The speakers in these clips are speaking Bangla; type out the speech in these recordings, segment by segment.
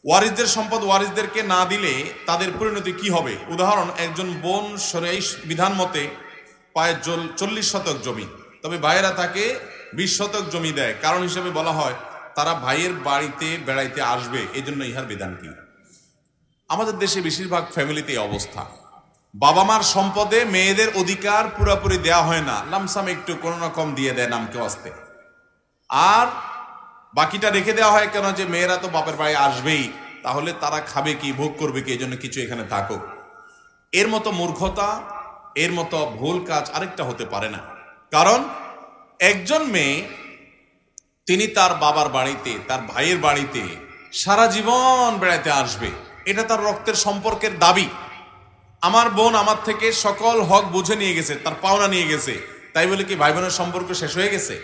ওয়ারিসদের সম্পদ ওয়ারিসদেরকে না দিলে তাদের পরিণতি কি হবে? উদাহরণ, একজন বোন শরঈ বিধান মতে পায় 40 শতক জমি, তবে ভাইয়েরা তাকে 20 শতক জমি দেয়। কারণ হিসেবে বলা হয় তারা ভাইয়ের বাড়িতে বেড়াইতে আসবে, এই জন্য ইহার বিধান কি? আমাদের দেশে বেশিরভাগ ফ্যামিলিতে এই অবস্থা। বাবা মার সম্পদে মেয়েদের অধিকার পুরোপুরি দেওয়া হয় না, লামসাম একটু কোনো রকম দিয়ে দেয় নামকে আসতে, আর বাকিটা রেখে দেওয়া হয় কেন? যে মেয়েরা তো বাপের বাড়ি আসবেই, তাহলে তারা খাবে কি, ভোগ করবে কি, এই জন্য কিছু এখানে থাকুক। এর মতো মূর্খতা, এর মতো ভুল কাজ আরেকটা হতে পারে না। কারণ একজন মেয়ে, তিনি তার বাবার বাড়িতে, তার ভাইয়ের বাড়িতে সারা জীবন বেড়াতে আসবে, এটা তার রক্তের সম্পর্কের দাবি। আমার বোন আমার থেকে সকল হক বুঝে নিয়ে গেছে, তার পাওনা নিয়ে গেছে, তাই বলে কি ভাই বোনের সম্পর্ক শেষ হয়ে গেছে?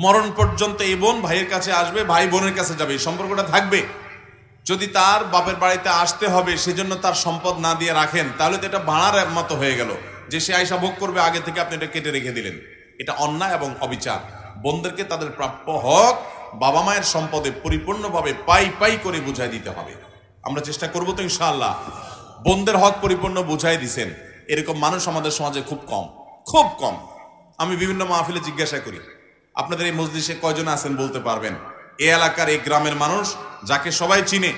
মরণ পর্যন্ত এই বোন ভাইয়ের কাছে আসবে, ভাই বোনের কাছে যাবে, এই সম্পর্কটা থাকবে। যদি তার বাপের বাড়িতে আসতে হবে সেজন্য তার সম্পদ না দিয়ে রাখেন, তাহলে তো এটা ভাড়ার মতো হয়ে গেল, যে সে আয়সা ভোগ করবে, আগে থেকে আপনি এটা কেটে রেখে দিলেন। এটা অন্যায় এবং অবিচার। বোনদেরকে তাদের প্রাপ্য হক বাবা মায়ের সম্পদে পরিপূর্ণভাবে পাই পাই করে বুঝাই দিতে হবে। আমরা চেষ্টা করবো তো ইনশাআল্লাহ। বোনদের হক পরিপূর্ণ বুঝাই দিছেন, এরকম মানুষ আমাদের সমাজে খুব কম, খুব কম। আমি বিভিন্ন মাহফিলে জিজ্ঞাসা করি, আপনাদের এই মজলিসে কয়জন আছেন বলতে পারবেন এই এলাকার, এই গ্রামের মানুষ যাকে সবাই চিনে,